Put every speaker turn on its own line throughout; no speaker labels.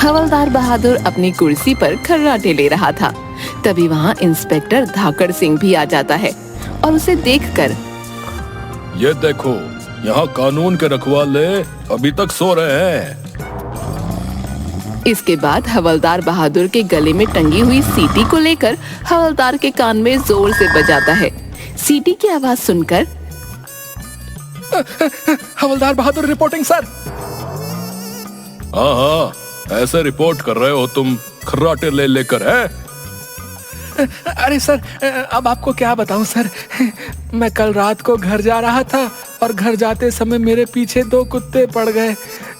हवलदार बहादुर अपनी कुर्सी पर खर्राटे ले रहा था। तभी वहाँ इंस्पेक्टर धाकड़ सिंह भी आ जाता है और उसे देखकर,
ये देखो, यहाँ कानून के रखवाले अभी तक सो रहे हैं।
इसके बाद हवलदार बहादुर के गले में टंगी हुई सीटी को लेकर हवलदार के कान में जोर से बजाता है। सीटी की आवाज सुनकर,
हवलदार बहादुर रिपोर्टिंग सर।
हाँ, ऐसे रिपोर्ट कर रहे हो तुम खर्राटे ले लेकर, है?
अरे सर, अब आपको क्या बताऊं सर, मैं कल रात को घर जा रहा था और घर जाते समय मेरे पीछे 2 कुत्ते पड़ गए।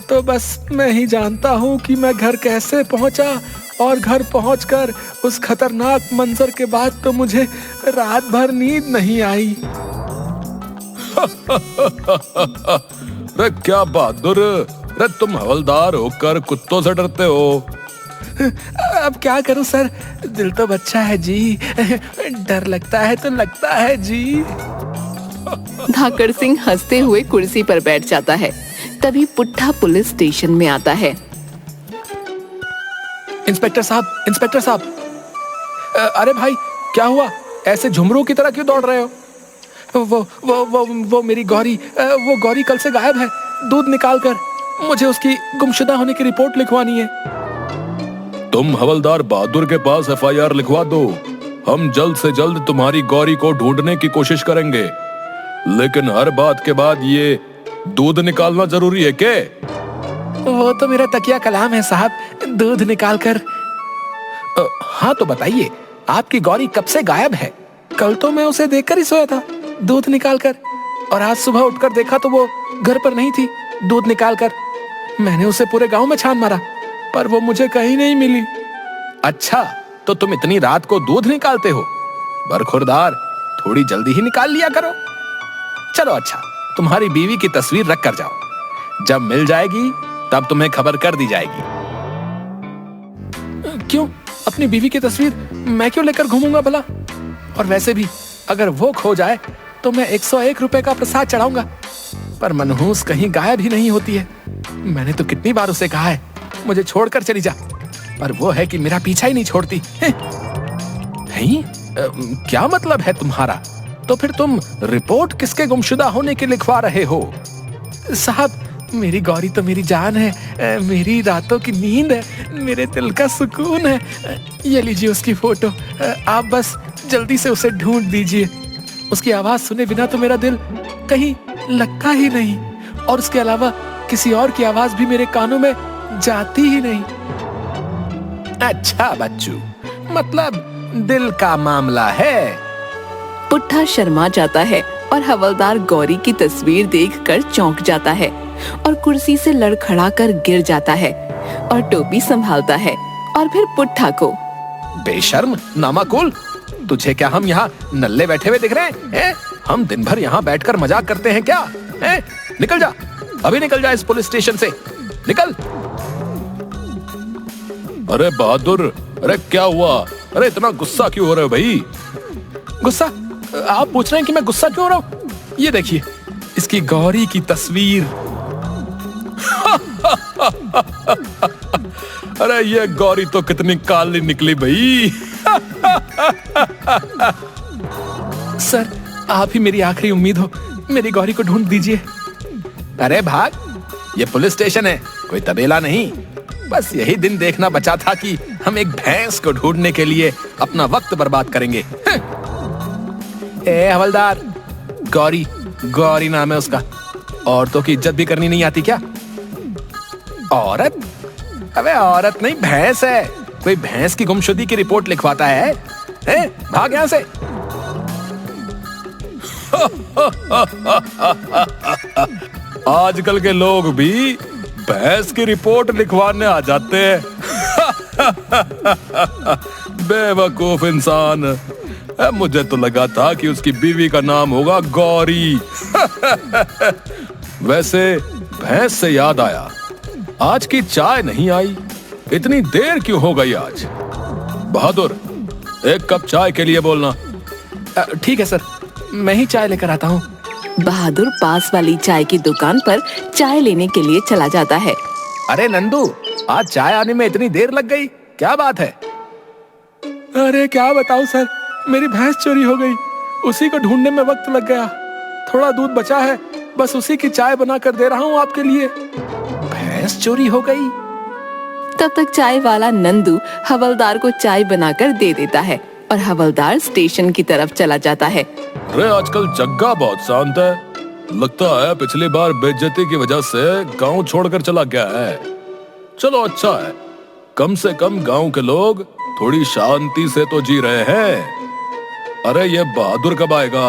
तो बस मैं ही जानता हूं कि मैं घर कैसे पहुंचा, और घर पहुंचकर उस खतरनाक मंजर के बाद तो मुझे रात भर नींद नहीं आई।
रे क्या बहादुर, रे तुम हवलदार होकर कुत्तों से डरते हो?
अब क्या करूं सर, दिल तो बच्चा है जी, डर लगता है तो लगता है जी।
धाकड़ सिंह हंसते हुए कुर्सी पर बैठ जाता है। तभी पुट्ठा पुलिस स्टेशन में आता है।
इंस्पेक्टर साहब, अरे भाई क्या हुआ, ऐसे झुमरू की तरह क्यों दौड़ रहे हो? वो मेरी गौरी, वो गौरी कल से गायब है। दूध निकाल कर मुझे उसकी गुमशुदा होने की रिपोर्ट लिखवानी है।
तुम हवलदार बहादुर के पास FIR लिखवा दो। हम जल्द से जल्द तुम्हारी गौरी को ढूंढने की कोशिश करेंगे, लेकिन हर बात के बाद ये दूध निकालना जरूरी है क्या?
वो तो मेरा तकिया कलाम है साहब, दूध निकाल कर। हाँ तो बताइए, आपकी गौरी कब से गायब है? कल तो मैं उसे देखकर ही सोया था, दूध निकाल कर, और आज सुबह उठकर देखा तो वो घर पर नहीं थी। दूध निकाल कर मैंने उसे पूरे गांव में छान मारा, पर वो मुझे कहीं नहीं मिली। अच्छा, तो तुम इतनी रात को दूध निकालते हो? बरखुरदार, थोड़ी जल्दी ही निकाल लिया करो। चलो अच्छा, तुम्हारी बीवी की तस्वीर रख कर जाओ, जब मिल जाएगी तब तुम्हें खबर कर दी जाएगी। क्यों, अपनी बीवी की तस्वीर मैं क्यों लेकर घूमूंगा भला? और वैसे भी अगर वो खो जाए तो मैं 101 रुपए का प्रसाद चढ़ाऊंगा, पर मनहूस कहीं गायब ही नहीं होती है। मैंने तो कितनी बार उसे कहा है मुझे छोड़कर चली जा, पर वो है कि मेरा पीछा ही नहीं छोड़ती है। क्या मतलब है तुम्हारा? तो फिर तुम रिपोर्ट किसके गुमशुदा होने की लिखवा रहे हो? साहब, मेरी गौरी तो मेरी जान है, मेरी रातों की नींद है, मेरे दिल का सुकून है। ये लीजिए उसकी फोटो, आप बस जल्दी से उसे ढूंढ दीजिए। उसकी आवाज सुने बिना तो मेरा दिल कहीं लगता ही नहीं, और उसके अलावा किसी और की आवाज भी मेरे कानों में जाती ही नहीं। अच्छा बच्चू, मतलब दिल का मामला है।
पुट्ठा शर्मा जाता है और हवलदार गौरी की तस्वीर देखकर चौंक जाता है और कुर्सी से लड़खड़ा कर गिर जाता है और टोपी संभालता है और फिर पुट्ठा को,
बेशर्म, नामाकुल, तुझे क्या हम यहाँ नल्ले बैठे हुए दिख रहे हैं? हम दिन भर यहाँ बैठकर मजाक करते हैं क्या? निकल जा, अभी निकल जा इस पुलिस स्टेशन से, निकल।
अरे बहादुर, अरे क्या हुआ? अरे इतना गुस्सा क्यों हो रहे हो भाई?
गुस्सा? आप पूछ रहे हैं कि मैं गुस्सा क्यों हो रहा हूँ? ये देखिए, इसकी गौरी की तस्वीर।
अरे ये गौरी तो कितनी काली निकली भाई।
सर, आप ही मेरी आखिरी उम्मीद हो, मेरी गौरी को ढूंढ दीजिए। अरे भाग, ये पुलिस स्टेशन है, कोई तबेला नहीं। बस यही दिन देखना बचा था कि हम एक भैंस को ढूंढने के लिए अपना वक्त बर्बाद करेंगे। ए हवलदार, गौरी, गौरी नाम है उसका। औरतों की इज्जत भी करनी नहीं आती क्या? औरत? अबे औरत नहीं, भैंस है। कोई भैंस की गुमशुदगी की रिपोर्ट लिखवाता है? भाग यहां से।
आजकल के लोग भी भैंस की रिपोर्ट लिखवाने आ जाते हैं। बेवकूफ इंसान। मुझे तो लगा था कि उसकी बीवी का नाम होगा गौरी। वैसे भैंस से याद आया, आज की चाय नहीं आई, इतनी देर क्यों हो गई आज? बहादुर, एक कप चाय के लिए बोलना।
ठीक है सर, मैं ही चाय लेकर आता हूँ।
बहादुर पास वाली चाय की दुकान पर चाय लेने के लिए चला जाता है।
अरे नंदू, आज चाय आने में इतनी देर लग गई, क्या बात है? अरे क्या बताऊं सर, मेरी भैंस चोरी हो गई। उसी को ढूंढने में वक्त लग गया। थोड़ा दूध बचा है, बस उसी की चाय बना कर दे रहा हूँ आपके लिए। भैंस चोरी हो गई?
तब तक चाय वाला नंदू हवलदार को चाय बनाकर दे देता है और हवलदार स्टेशन की तरफ चला जाता है।
रे आजकल जग्गा बहुत शांत है। लगता है पिछली बार बेइज्जती की वजह से गांव छोड़कर चला गया है। चलो अच्छा है, कम से कम गांव के लोग थोड़ी शांति से तो जी रहे हैं। अरे ये बहादुर कब आएगा?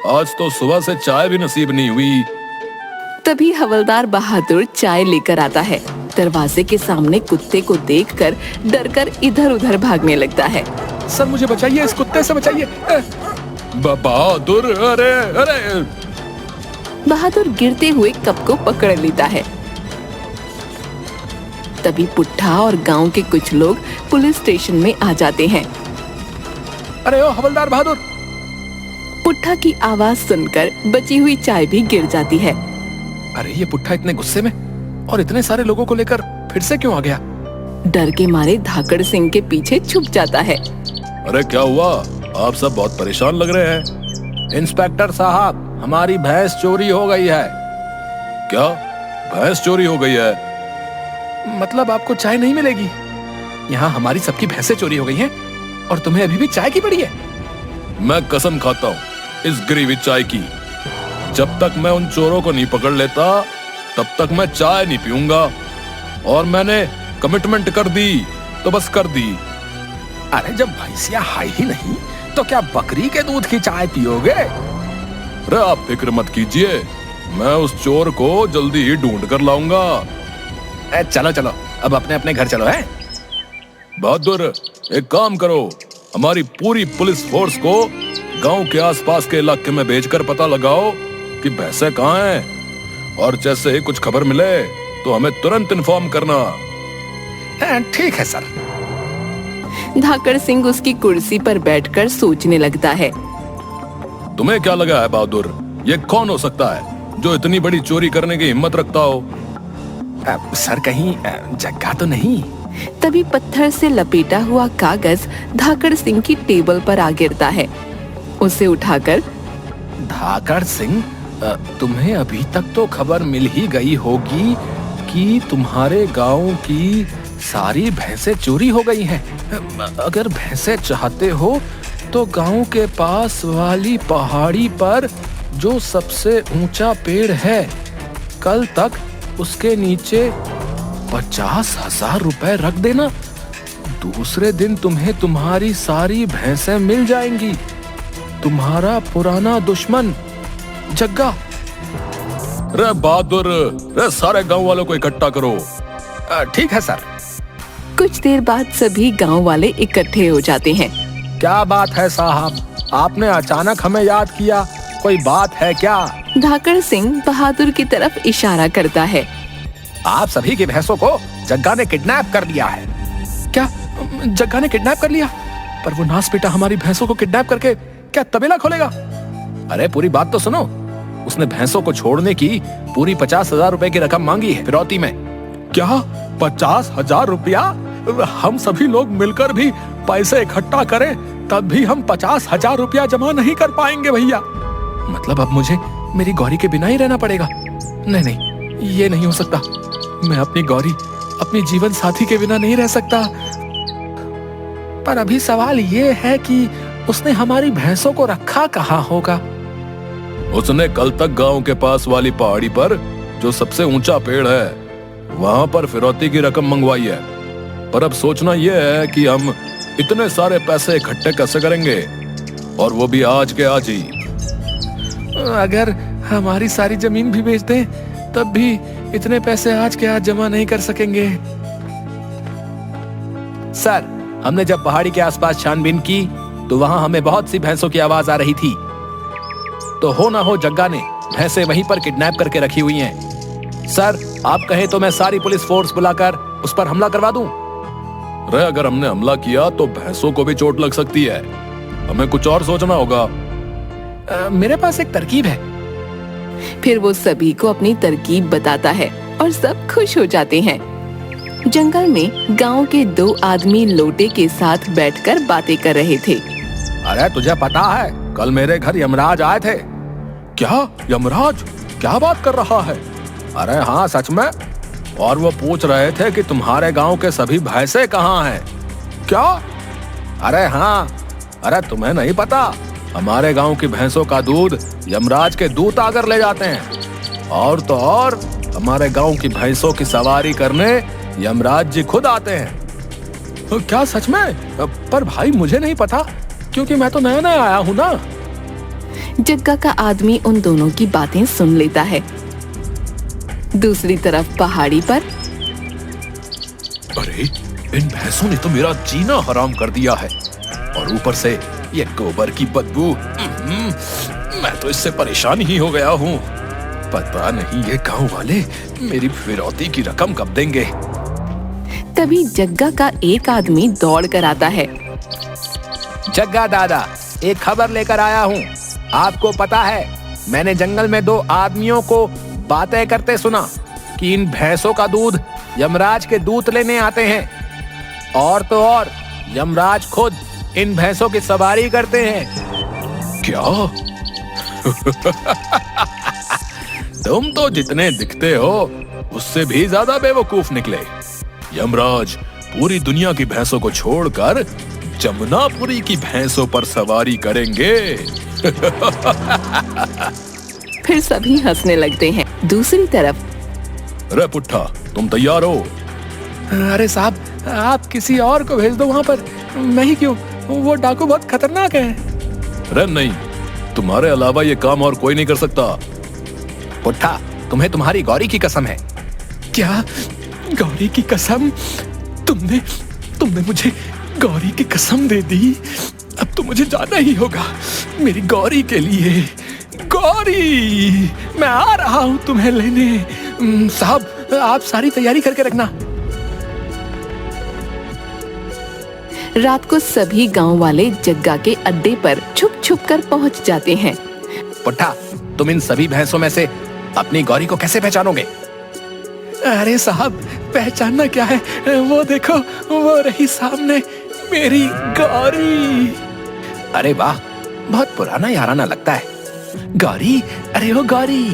आज तो सुबह से चाय भी नसीब नहीं हुई।
तभी हवलदार बहादुर चाय लेकर आता है। दरवाजे के सामने कुत्ते को देखकर डरकर इधर उधर भागने लगता है।
सर मुझे बचाइए, इस कुत्ते से बचाइए।
बहादुर, अरे अरे!
बहादुर गिरते हुए कप को पकड़ लेता है। तभी पुट्ठा और गांव के कुछ लोग पुलिस स्टेशन में आ जाते हैं।
अरे ओ हवलदार बहादुर!
पुट्ठा की आवाज सुनकर बची हुई चाय भी गिर जाती है।
अरे ये पुट्ठा इतने गुस्से में और इतने सारे लोगों को लेकर फिर से क्यों आ गया?
डर के मारे धाकड़ सिंह के पीछे छुप जाता है।
अरे क्या हुआ? आप सब बहुत परेशान लग रहे हैं।
इंस्पेक्टर साहब, हमारी भैंस चोरी हो गई है।
क्या भैंस चोरी हो गई है?
मतलब आपको चाय नहीं मिलेगी? यहाँ हमारी सबकी भैंसें चोरी हो गई हैं और तुम्हें अभी भी चाय की पड़ी है?
मैं कसम खाता हूँ इस गिरी हुई चाय की, जब तक मैं उन चोरों को नहीं पकड़ लेता तब तक मैं चाय नहीं पीऊंगा। और मैंने कमिटमेंट कर दी तो बस कर दी।
अरे जब भैंसिया है ही नहीं तो क्या बकरी के दूध की चाय पियोगे?
अरे आप फिक्र मत कीजिए, मैं उस चोर को जल्दी ही ढूंढ कर लाऊंगा।
चलो चलो, अब अपने अपने घर चलो। है
बहादुर, एक काम करो, हमारी पूरी पुलिस फोर्स को गांव के आसपास के इलाके में भेजकर पता लगाओ कि भैंसें कहाँ हैं, और जैसे ही कुछ खबर मिले तो हमें तुरंत इन्फॉर्म करना।
ठीक है सर।
धाकड़ सिंह उसकी कुर्सी पर बैठकर सोचने लगता है।
तुम्हें क्या लगा है बहादुर, ये कौन हो सकता है जो इतनी बड़ी चोरी करने की हिम्मत रखता हो?
सर कहीं जग्गा तो नहीं?
तभी पत्थर से लपेटा हुआ कागज धाकड़ सिंह की टेबल पर आ गिरता है। उसे उठाकर,
धाकड़ सिंह, तुम्हें अभी तक तो खबर मिल ही गई होगी कि तुम्हारे गांव की सारी भैंसें चोरी हो गई हैं। अगर भैंसें चाहते हो तो गांव के पास वाली पहाड़ी पर जो सबसे ऊंचा पेड़ है, कल तक उसके नीचे 50,000 रुपए रख देना। दूसरे दिन तुम्हें तुम्हारी सारी भैंसें मिल जाएंगी। तुम्हारा पुराना दुश्मन जग्गा।
रे बहादुर, रे सारे गांव वालों को इकट्ठा करो।
ठीक है सर।
कुछ देर बाद सभी गांव वाले इकट्ठे हो जाते हैं।
क्या बात है साहब, आपने अचानक हमें याद किया, कोई बात है क्या?
धाकड़ सिंह बहादुर की तरफ इशारा करता है।
आप सभी की भैंसों को जग्गा ने किडनैप कर लिया है। क्या जग्गा ने किडनैप कर लिया? पर वो नास बेटा हमारी भैंसों को किडनैप करके क्या तबेला खोलेगा? अरे पूरी बात तो सुनो। उसने भैंसों को छोड़ने की पूरी 50,000 रुपए की रकम मांगी है फिरौती में। क्या 50,000 रुपया? हम सभी लोग मिलकर भी पैसे इकट्ठा करें तब भी हम 50,000 रुपया जमा नहीं कर पाएंगे भैया। मतलब अब मुझे मेरी गौरी के बिना ही रहना पड़ेगा? नहीं नहीं, ये नहीं हो सकता। मैं अपनी गौरी, अपनी जीवन साथी के बिना नहीं रह सकता। पर अभी सवाल ये है कि उसने हमारी भैंसों को रखा कहाँ होगा?
उसने कल तक गांव के पास वाली पहाड़ी पर जो सबसे ऊंचा पेड़ है वहां पर फिरौती की रकम मंगवाई है। पर अब सोचना यह है कि हम इतने सारे पैसे इकट्ठे कैसे करेंगे, और वो भी आज के आज ही।
अगर हमारी सारी जमीन भी बेच दें तब भी इतने पैसे आज के आज जमा नहीं कर सकेंगे। सर, हमने जब पहाड़ी के आसपास छानबीन की तो वहां हमें बहुत सी भैंसों की आवाज आ रही थी। तो हो ना हो जग्गा ने भैंसें वहीं पर किडनैप करके रखी हुई हैं। सर, आप कहें तो मैं सारी पुलिस फोर्स बुलाकर उस पर हमला करवा दूं।
रे अगर हमने हमला किया तो भैंसों को भी चोट लग सकती है। हमें कुछ और सोचना होगा।
मेरे पास एक तरकीब है।
फिर वो सभी को अपनी तरकीब बताता है और सब खुश हो जाते हैं। जंगल में गांव के 2 आदमी लोटे के साथ बैठकर बातें कर रहे थे।
अरे तुझे पता है कल मेरे घर यमराज आए थे? क्या यमराज? क्या बात कर रहा है? अरे हाँ सच में। और वो पूछ रहे थे कि तुम्हारे गांव के सभी भैंसे कहाँ हैं। क्या? अरे हाँ। अरे तुम्हें नहीं पता, हमारे गांव की भैंसों का दूध यमराज के दूत आकर ले जाते हैं। और तो और हमारे गांव की भैंसों की सवारी करने यमराज जी खुद आते हैं। क्या सच में? पर भाई मुझे नहीं पता, क्योंकि मैं तो नया नया आया हूँ ना।
जग्गा का आदमी उन दोनों की बातें सुन लेता है। दूसरी तरफ पहाड़ी पर
अरे इन भैंसों ने तो मेरा जीना हराम कर दिया है, और ऊपर से ये गोबर की बदबू। मैं तो इससे परेशान ही हो गया हूँ। पता नहीं ये गांव वाले मेरी फिरौती की रकम कब देंगे।
तभी जग्गा का एक आदमी दौड़ कर आता है।
जग्गा दादा, एक खबर लेकर आया हूँ। आपको पता है, मैंने जंगल में 2 आदमियों को बातें करते सुना कि इन भैंसों का दूध यमराज के दूत लेने आते हैं। और तो और यमराज खुद इन भैंसों की सवारी करते हैं।
क्या? तुम तो जितने दिखते हो उससे भी ज्यादा बेवकूफ निकले। यमराज पूरी दुनिया की भैंसों को छोड़कर जमुनापुरी की भैंसों पर सवारी करेंगे।
फिर सभी हंसने लगते हैं। दूसरी तरफ
रे पुट्ठा, तुम तैयार हो?
अरे साहब, आप किसी और को भेज दो वहाँ पर। मैं ही क्यों? वो डाकू बहुत खतरनाक है।
रे नहीं, तुम्हारे अलावा ये काम और कोई नहीं कर सकता।
पुट्ठा, तुम्हें तुम्हारी गौरी की कसम है। क्या? गौरी की कसम? तुमने मुझे गौरी की कसम दे दी। अब तो मुझे जाना ही होगा मेरी गौरी के लिए। गौरी, मैं आ रहा हूँ तुम्हें लेने। साहब, आप सारी तैयारी करके रखना।
रात को सभी गांव वाले जग्गा के अड्डे पर छुप छुप कर पहुंच जाते हैं।
पुट्ठा, तुम इन सभी भैंसों में से अपनी गौरी को कैसे पहचानोगे? अरे साहब, पहचानना क्या है? वो देखो, वो रही सामने मेरी गौरी। अरे वाह, बहुत पुराना याराना लगता है। गौरी, अरे वो गौरी।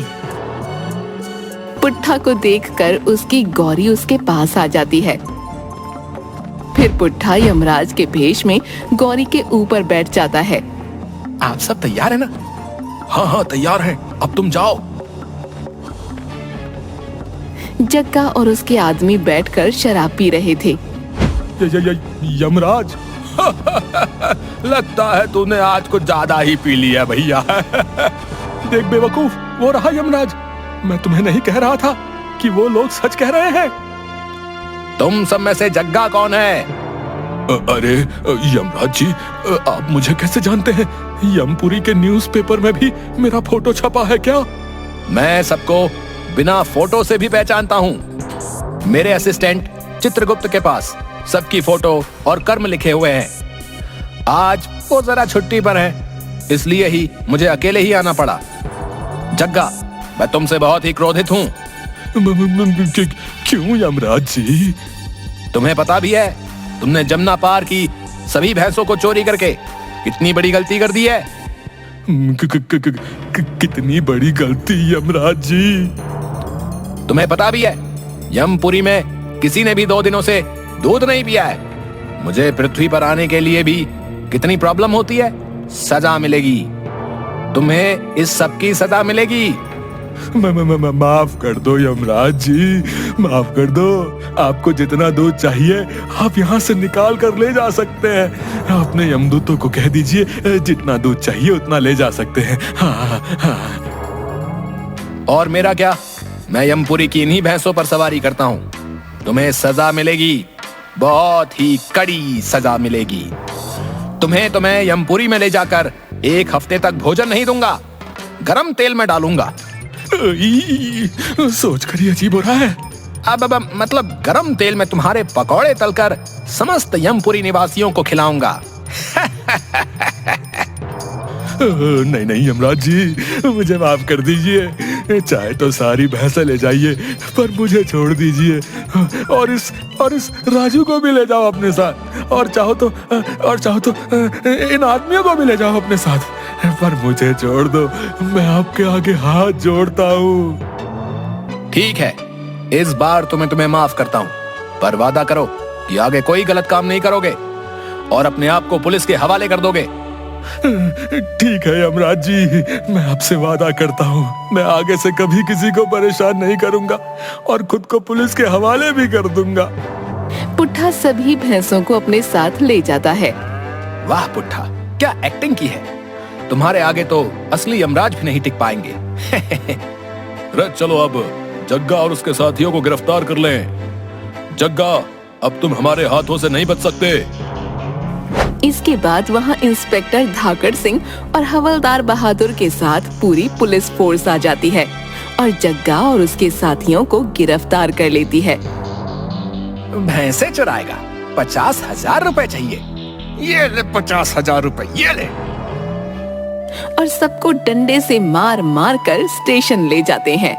पुट्ठा को देखकर उसकी गौरी उसके पास आ जाती है। फिर पुट्ठा यमराज के भेष में गौरी के ऊपर बैठ जाता है।
आप सब तैयार है ना?
हाँ हाँ तैयार हैं, अब तुम जाओ।
जग्गा और उसके आदमी बैठकर शराब पी रहे थे।
यमराज,
लगता है तूने आज कुछ ज्यादा ही पी लिया भैया। देख बेवकूफ, वो रहा यमराज। मैं तुम्हें नहीं कह रहा था कि वो लोग सच कह रहे हैं। तुम सब में से जग्गा कौन है?
अरे यमराज जी, आप मुझे कैसे जानते हैं? यमपुरी के न्यूज़पेपर में भी मेरा फोटो छपा है क्या?
मैं सबको बिना फोटो से भी पहचानता हूँ। मेरे असिस्टेंट चित्रगुप्त के पास सबकी फोटो और कर्म लिखे हुए हैं। आज वो जरा छुट्टी पर है, इसलिए ही मुझे अकेले ही आना पड़ा। जग्गा, मैं तुमसे बहुत ही क्रोधित हूँ।
क्यों यमराज जी?
तुम्हें पता भी है, तुमने जमुना पार की सभी भैंसों को चोरी करके कितनी बड़ी गलती कर दी है।
कितनी बड़ी गलती यमराज जी?
तुम्हें पता भी है, यमपुरी में किसी ने भी 2 दिनों से दूध नहीं पिया है। मुझे पृथ्वी पर आने के लिए भी कितनी प्रॉब्लम होती है। सजा मिलेगी, तुम्हें इस सब की सजा मिलेगी।
माफ कर दो यमराज जी, माफ कर दो। आपको जितना दूध चाहिए आप यहाँ से निकाल कर ले जा सकते हैं। अपने यमदूतों को कह दीजिए जितना दूध चाहिए उतना ले जा सकते हैं। हाँ।
और मेरा क्या, मैं यमपुरी की इन्हीं भैंसों पर सवारी करता हूँ। तुम्हें सजा मिलेगी, बहुत ही कड़ी सजा मिलेगी। तुम्हें तो मैं यमपुरी में ले जाकर 1 हफ्ते तक भोजन नहीं दूंगा, गरम तेल में डालूंगा।
सोच कर ही अजीब हो रहा है।
अब मतलब गरम तेल में तुम्हारे पकौड़े तलकर समस्त यमपुरी निवासियों को खिलाऊंगा।
नहीं नहीं यमराज जी, मुझे माफ कर दीजिए। चाहे तो सारी भैंसें ले जाइए, पर मुझे छोड़ दीजिए। और इस राजू को भी ले जाओ अपने साथ, और चाहो तो इन आदमियों को भी ले जाओ अपने साथ, पर मुझे छोड़ दो। मैं आपके आगे हाथ जोड़ता हूँ।
ठीक है, इस बार तो मैं तुम्हें माफ करता हूँ, पर वादा करो कि आगे कोई गलत काम नहीं करोगे और अपने आप को पुलिस के हवाले कर दोगे।
ठीक है यमराज जी, मैं आपसे वादा करता हूँ, मैं आगे से कभी किसी को परेशान नहीं करूंगा और खुद को पुलिस के हवाले भी कर दूंगा।
पुट्ठा सभी भैंसों को अपने साथ ले जाता है।
वाह पुट्ठा, क्या एक्टिंग की है। तुम्हारे आगे तो असली यमराज भी नहीं टिक पाएंगे।
रे चलो अब जग्गा और उसके साथियों को गिरफ्तार कर लें। जग्गा, अब तुम हमारे हाथों से नहीं बच सकते।
इसके बाद वहाँ इंस्पेक्टर धाकड़ सिंह और हवलदार बहादुर के साथ पूरी पुलिस फोर्स आ जाती है और जग्गा और उसके साथियों को गिरफ्तार कर लेती है।
भैंसे चुराएगा, 50,000 रुपए चाहिए। ये ले 50,000 रुपए, ये ले।
और सबको डंडे से मार मार कर स्टेशन ले जाते हैं।